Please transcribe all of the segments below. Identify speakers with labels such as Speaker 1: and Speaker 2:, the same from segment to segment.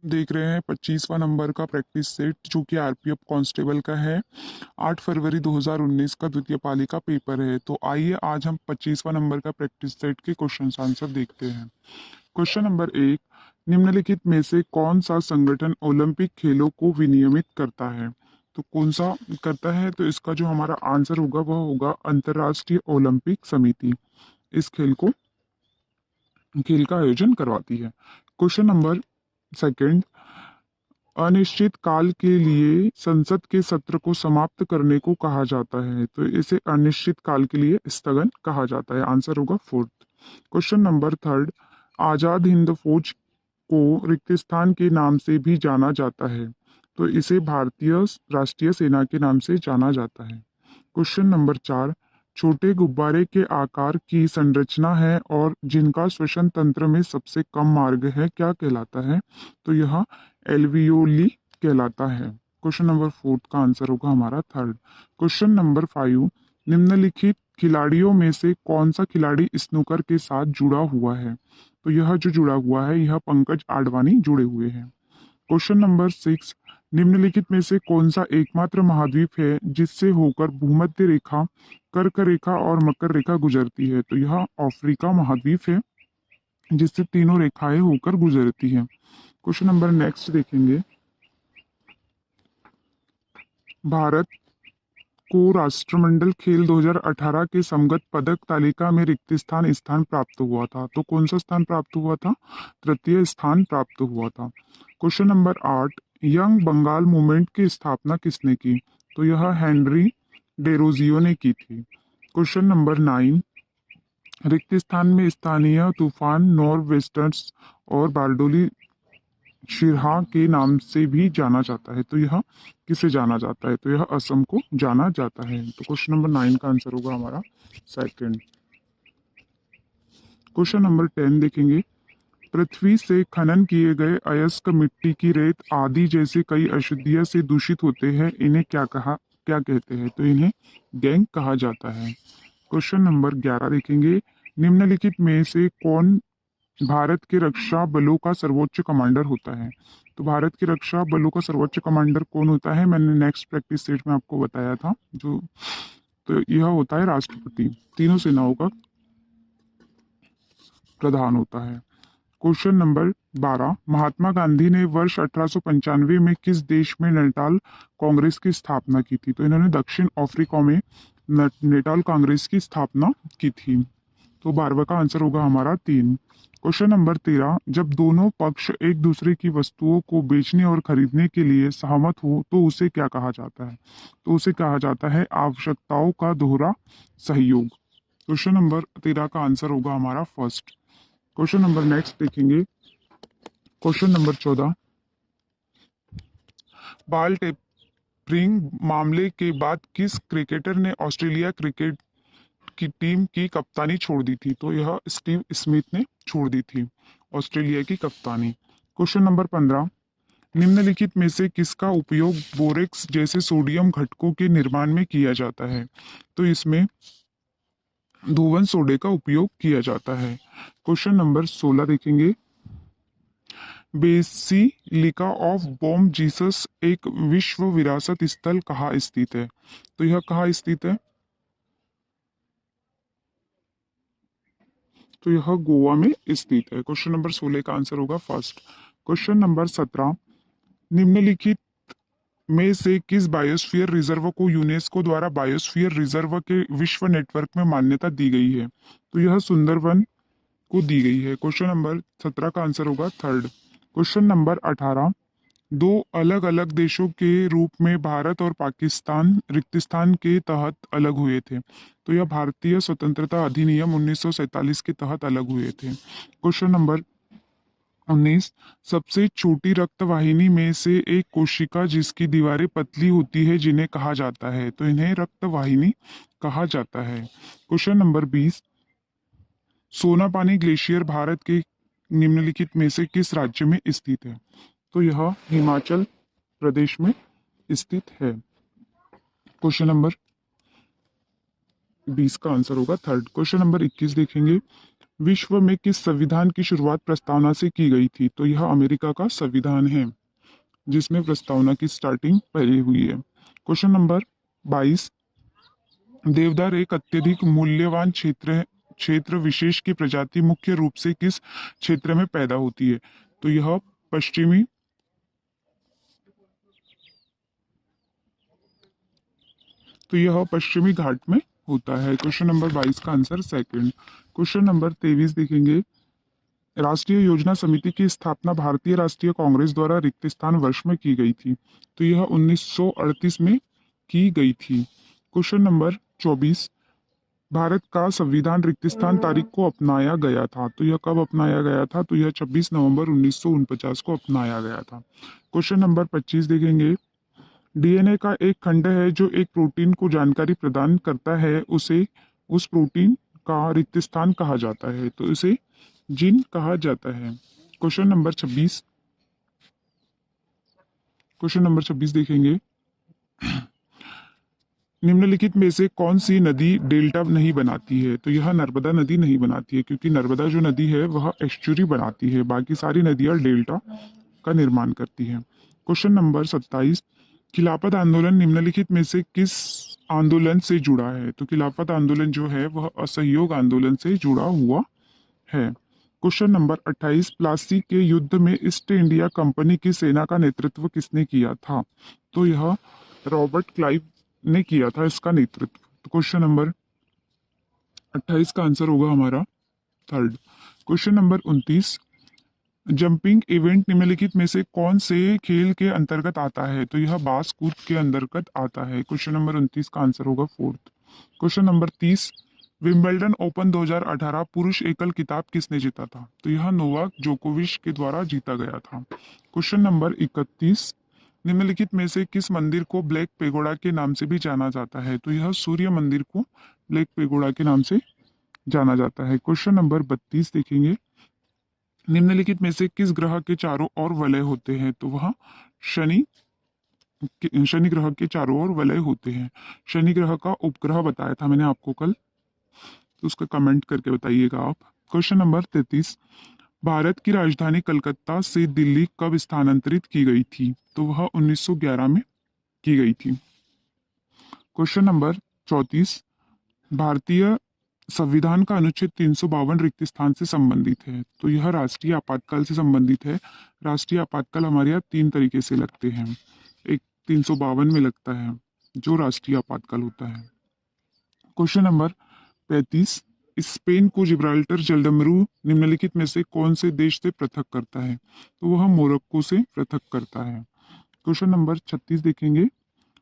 Speaker 1: देख रहे हैं 25वां नंबर का प्रैक्टिस सेट जो कि आरपीएफ कांस्टेबल का है। 8 फरवरी 2019 का द्वितीय पाली का पेपर है। तो आइए आज हम 25वां नंबर का प्रैक्टिस सेट के क्वेश्चन आंसर देखते हैं। क्वेश्चन नंबर 1, निम्नलिखित में से कौन सा संगठन ओलंपिक खेलों को विनियमित करता है? तो कौन सा करता है? तो इसका जो हमारा आंसर होगा वह होगा अंतर्राष्ट्रीय ओलंपिक समिति। इस खेल का आयोजन करवाती है। क्वेश्चन नंबर सेकंड, अनिश्चित काल के लिए संसद के सत्र को समाप्त करने को कहा जाता है। तो इसे अनिश्चित काल के लिए स्थगन कहा जाता है। आंसर होगा fourth. Question number third, Azad Hind फौज को रिक्तिस्थान के नाम से भी जाना जाता है। तो इसे भारतीय राष्ट्रीय सेना के नाम से जाना जाता है। क्वेश्चन नंबर 4, छोटे गुब्बारे के आकार की संरचना है और जिनका श्वसन तंत्र में सबसे कम मार्ग है, क्या कहलाता है? तो यह एल्वियोली कहलाता है। क्वेश्चन नंबर 4 का आंसर होगा हमारा थर्ड। क्वेश्चन नंबर 5, निम्नलिखित खिलाड़ियों में से कौन सा खिलाड़ी स्नूकर के साथ जुड़ा हुआ है? तो यह जो जुड़ा हुआ है यह पंकज आडवाणी जुड़े हुए हैं। क्वेश्चन नंबर 6, निम्नलिखित में से कौन सा एकमात्र महाद्वीप है जिससे होकर भूमध्य रेखा, कर्क रेखा और मकर रेखा गुजरती है? तो यह अफ्रीका महाद्वीप है जिससे तीनों रेखाएं होकर गुजरती है। क्वेश्चन नंबर नेक्स्ट देखेंगे, भारत को राष्ट्रमंडल खेल 2018 के समगत पदक तालिका में रिक्त स्थान प्राप्त हुआ था। तो कौन सा स्थान प्राप्त हुआ था? तृतीय स्थान प्राप्त हुआ था। Question number 8, young Bengal movement की स्थापना किसने की? तो यह हेनरी डेरोजियो ने की थी। क्वेश्चन नंबर 9, रिक्त स्थान में स्थानीय तूफान नॉर्थ वेस्टर्स और बारडोली शिरहा के नाम से भी जाना जाता है। तो यह किसे जाना जाता है? तो यह असम को जाना जाता है। तो क्वेश्चन नंबर 9 का आंसर होगा हमारा सेकंड। क्वेश्चन नंबर 10 देखेंगे, पृथ्वी से खनन किए गए अयस्क मिट्टी की रेत आदि जैसे कई अशुद्धियां से दूषित होते हैं, इन्हें क्या कहते हैं? तो इन्हें गैंग कहा जाता है। क्वेश्चन नंबर 11 देखेंगे, निम्नलिखित में से कौन भारत के रक्षा बलों का सर्वोच्च कमांडर होता है? तो भारत के रक्षा बलों का सर्वोच्च कमांडर कौन होता है? मैंने नेक्स्ट प्रैक्टिस सेट में आपको बताया था। जो तो यह होता है राष्ट्रपति, तीनों सेनाओं का प्रधान होता है। क्वेश्चन नंबर 12, महात्मा गांधी ने वर्ष 1895 में किस देश में नेटाल कांग्रेस की स्थापना की थी? तो इन्होंने दक्षिण अफ्रीका में नेटाल कांग्रेस की स्थापना की थी। तो 12वां का आंसर होगा हमारा 3। क्वेश्चन नंबर 13, जब दोनों पक्ष एक दूसरे की वस्तुओं को बेचने और खरीदने के लिए सहमत हो तो उसे क्या कहा जाता है? तो उसे कहा जाता है आवश्यकताओं का दोहरा सहयोग। क्वेश्चन नंबर 13 का आंसर होगा हमारा फर्स्ट। क्वेश्चन नंबर नेक्स्ट देखेंगे, क्वेश्चन नंबर 14, बॉल टेपरिंग मामले के बाद किस क्रिकेटर ने ऑस्ट्रेलिया क्रिकेट की टीम की कप्तानी छोड़ दी थी? तो यह स्टीव स्मिथ ने छोड़ दी थी ऑस्ट्रेलिया की कप्तानी। क्वेश्चन नंबर 15, निम्नलिखित में से किसका उपयोग बोरेक्स जैसे सोडियम घटकों के निर्माण में किया जाता है? तो इसमें धोवन सोडे का उपयोग किया जाता है। क्वेश्चन नंबर 16 देखेंगे, बेसिलिका ऑफ बॉम जीसस एक विश्व विरासत स्थल कहाँ स्थित है? तो यह कहाँ स्थित है? तो यह गोवा में स्थित है। क्वेश्चन नंबर 16 का आंसर होगा फर्स्ट। क्वेश्चन नंबर 17, निम्नलिखित में से किस बायोस्फीयर रिजर्व को यूनेस्को द्वारा बायोस्फीयर रिजर्व के विश्व नेटवर्क में मान्यता दी गई है? तो यह सुंदरवन को दी गई है। क्वेश्चन नंबर 17 का आंसर होगा थर्ड। क्वेश्चन नंबर 18, दो अलग अलग देशों के रूप में भारत और पाकिस्तान रिक्तिस्थान के तहत अलग हुए थे। तो यह भारतीय स्वतंत्रता अधिनियम 1947 के तहत अलग हुए थे। क्वेश्चन नंबर 19, सबसे छोटी रक्त वाहिनी में से एक कोशिका जिसकी दीवारें पतली होती है जिन्हें कहा जाता है? तो इन्हें रक्त वाहिनी कहा जाता है। क्वेश्चन नंबर 20, सोनापानी ग्लेशियर भारत के निम्नलिखित में से किस राज्य में स्थित है? तो यह हिमाचल प्रदेश में स्थित है। क्वेश्चन नंबर 20 का आंसर होगा थर्ड। क्वेश्चन नंबर 21 देखेंगे, विश्व में किस संविधान की शुरुआत प्रस्तावना से की गई थी? तो यह अमेरिका का संविधान है जिसमें प्रस्तावना की स्टार्टिंग पहले हुई है। क्वेश्चन नंबर 22, देवदार एक अत्यधिक मूल्यवान क्षेत्र विशेष की प्रजाति मुख्य रूप से किस क्षेत्र में पैदा होती है? तो यह पश्चिमी पश्चिमी घाट में होता है। क्वेश्चन नंबर 22 का आंसर सेकंड। क्वेश्चन नंबर 23 देखेंगे, राष्ट्रीय योजना समिति की स्थापना भारतीय राष्ट्रीय कांग्रेस द्वारा रिक्त स्थान वर्ष में की गई थी? तो यह 1938 में की गई थी। क्वेश्चन नंबर 24, भारत का संविधान रिक्त स्थान तारीख को अपनाया गया था? तो यह कब अपनाया गया था? तो यह 26 नवंबर 1949 को अपनाया गया था। क्वेश्चन नंबर 25 देखेंगे, डीएनए का एक खंड है जो एक प्रोटीन को जानकारी प्रदान करता है, उसे उस प्रोटीन का रिक्त स्थान कहा जाता है? तो इसे जीन कहा जाता है। क्वेश्चन नंबर 26 देखेंगे, निम्नलिखित में से कौन सी नदी डेल्टा नहीं बनाती है? तो यह नर्मदा नदी नहीं बनाती है, क्योंकि नर्मदा जो नदी है वह एस्चुरी बनाती है, बाकी सारी नदियां डेल्टा का निर्माण करती हैं। क्वेश्चन नंबर 27, खिलाफत आंदोलन निम्नलिखित में से किस आंदोलन से जुड़ा है? तो खिलाफत आंदोलन जो है वह असहयोग आंदोलन से जुड़ा हुआ है। क्वेश्चन नंबर 28, प्लासी के युद्ध में ईस्ट इंडिया कंपनी की सेना का नेतृत्व किसने किया था? तो यह रॉबर्ट क्लाइव ने किया था इसका नेतृत्व। तो क्वेश्चन नंबर 28 का आंसर होगा हमारा third. Question number 29, jumping event निम्नलिखित में से कौन से खेल के अंतर्गत आता है? तो यह बास कूद के अंतर्गत आता है। क्वेश्चन नंबर 29 का आंसर होगा fourth. Question number 30, Wimbledon open 2018 पुरुष एकल खिताब किसने जीता था? तो यह नोवाक जोकोविच के द्वारा जीता गया था। क्वेश्चन नंबर 31, निम्नलिखित में से किस मंदिर को ब्लैक पेगोडा के नाम से भी जाना जाता है? तो यह सूर्य मंदिर को ब्लैक पेगोडा के नाम से जाना जाता है। क्वेश्चन नंबर 32 देखेंगे, निम्नलिखित में से किस ग्रह के चारों ओर वलय होते हैं? तो वह शनि ग्रह के चारों ओर वलय होते हैं। शनि ग्रह का उपग्रह बताया था मैंने आपको कल, तो उसका कमेंट करके बताइएगा आप। क्वेश्चन नंबर 33, भारत की राजधानी कलकत्ता से दिल्ली कब स्थानांतरित की गई थी? तो वह 1911 में की गई थी। क्वेश्चन नंबर 34, भारतीय संविधान का अनुच्छेद 352 रिक्त स्थान से संबंधित है? तो यह राष्ट्रीय आपातकाल से संबंधित है। राष्ट्रीय आपातकाल हमारे यहाँ 3 तरीके से लगते हैं। एक 352 में लगता है जो राष्ट्रीय आपातकाल होता है। क्वेश्चन नंबर 35, स्पेन को जिब्राल्टर जलडमरू निम्नलिखित में से कौन से देश से पृथक करता है? तो वह मोरक्को से पृथक करता है। क्वेश्चन नंबर 36 देखेंगे,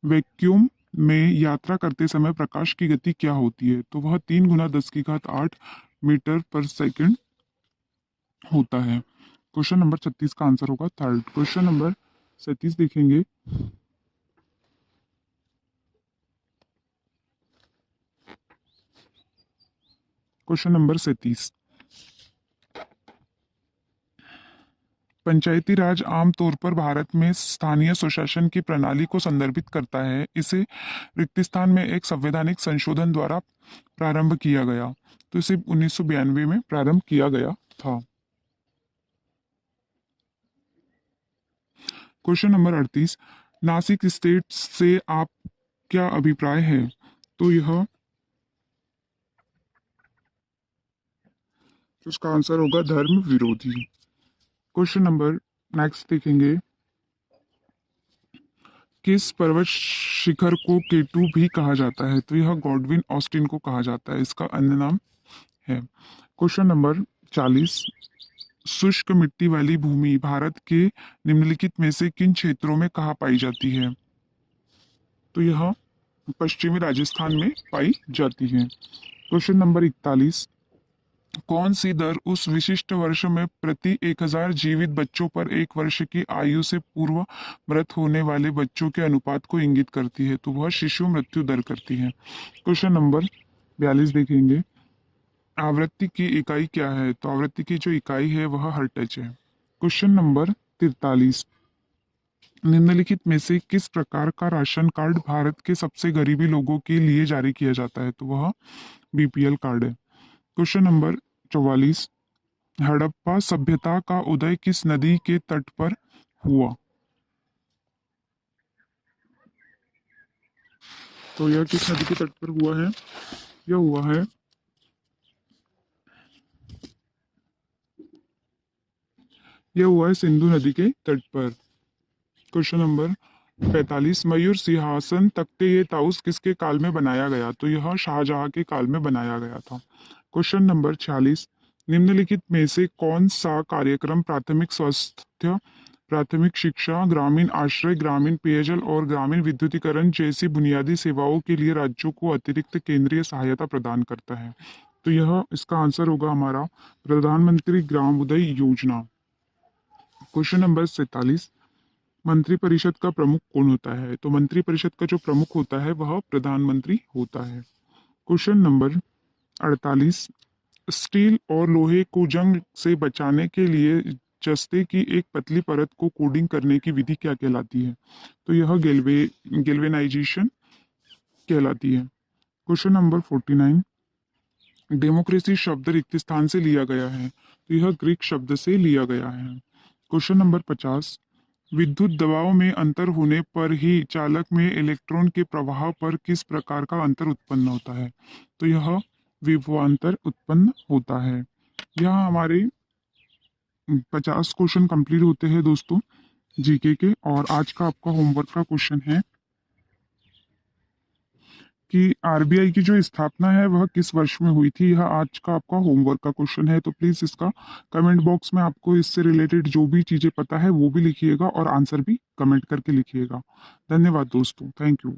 Speaker 1: वैक्यूम में यात्रा करते समय प्रकाश की गति क्या होती है? तो वह 3 गुना 10⁸ मीटर पर सेकंड होता है। क्वेश्चन नंबर 36 का आंसर होगा थर्ड। क्वेश्चन नंबर 37 देखेंगे, क्वेश्चन नंबर 37, पंचायती राज आमतौर पर भारत में स्थानीय स्वशासन की प्रणाली को संदर्भित करता है। इसे रिक्त स्थान में एक संवैधानिक संशोधन द्वारा प्रारंभ किया गया। तो इसे 1992 में प्रारंभ किया गया था। क्वेश्चन नंबर 38, नासिक स्टेट से आप क्या अभिप्राय है? तो यह उसका आंसर होगा धर्म विरोधी। क्वेश्चन नंबर नेक्स्ट देखेंगे, किस पर्वत शिखर को केटू भी कहा जाता है? तो यह गॉडविन ऑस्टिन को कहा जाता है, इसका अन्य नाम है। क्वेश्चन नंबर 40, शुष्क मिट्टी वाली भूमि भारत के निम्नलिखित में से किन क्षेत्रों में कहाँ पाई जाती है? तो यह पश्चिमी राजस्थान में पाई जाती है। क्वेश्चन नंबर 41, कौन सी दर उस विशिष्ट वर्ष में प्रति 1000 जीवित बच्चों पर 1 वर्ष की आयु से पूर्व मृत होने वाले बच्चों के अनुपात को इंगित करती है? तो वह शिशु मृत्यु दर करती है। क्वेश्चन नंबर 42 देखेंगे, आवृत्ति की इकाई क्या है? तो आवृत्ति की जो इकाई है वह हर्ट्ज है। क्वेश्चन नंबर 43, निम्नलिखित में से किस प्रकार का राशन कार्ड भारत के सबसे गरीबी लोगों के लिए जारी किया जाता है? तो वह बीपीएल कार्ड है। क्वेश्चन नंबर 44, हड़प्पा सभ्यता का उदय किस नदी के तट पर हुआ? तो यह किस नदी के तट पर हुआ है? यह हुआ है सिंधु नदी के तट पर। क्वेश्चन नंबर 45, मयूर सिंहासन तख्ते ये ताउस किसके काल में बनाया गया? तो यह शाहजहां के काल में बनाया गया था। क्वेश्चन नंबर 46, निम्नलिखित में से कौन सा कार्यक्रम प्राथमिक स्वास्थ्य, प्राथमिक शिक्षा, ग्रामीण आश्रय, ग्रामीण पेयजल और ग्रामीण विद्युतीकरण जैसी बुनियादी सेवाओं के लिए राज्यों को अतिरिक्त केंद्रीय सहायता प्रदान करता है? तो यह इसका आंसर होगा हमारा प्रधानमंत्री ग्राम उदय योजना। क्वेश्चन नंबर 47, मंत्रिपरिषद का प्रमुख कौन होता है? तो मंत्रिपरिषद का जो प्रमुख होता है वह प्रधानमंत्री होता है। क्वेश्चन नंबर 48, स्टील और लोहे को जंग से बचाने के लिए जस्ते की एक पतली परत को कोडिंग करने की विधि क्या कहलाती है? तो यह गेल्वेनाइजेशन कहलाती है। क्वेश्चन नंबर 49, डेमोक्रेसी शब्द रिक्त स्थान से लिया गया है? तो यह ग्रीक शब्द से लिया गया है। क्वेश्चन नंबर 50, विद्युत दबाव में अंतर होने पर ही चालक में इलेक्ट्रॉन के प्रवाह पर किस प्रकार का अंतर उत्पन्न होता है? तो यह विभवांतर उत्पन्न होता है। यहाँ हमारे 50 क्वेश्चन कंप्लीट होते हैं दोस्तों जीके के। और आज का आपका होमवर्क का क्वेश्चन है कि आरबीआई की जो स्थापना है वह किस वर्ष में हुई थी? यह आज का आपका होमवर्क का क्वेश्चन है। तो प्लीज इसका कमेंट बॉक्स में आपको इससे रिलेटेड जो भी चीजें पता है वो भी लिखिएगा और आंसर भी कमेंट करके लिखिएगा। धन्यवाद दोस्तों, थैंक यू।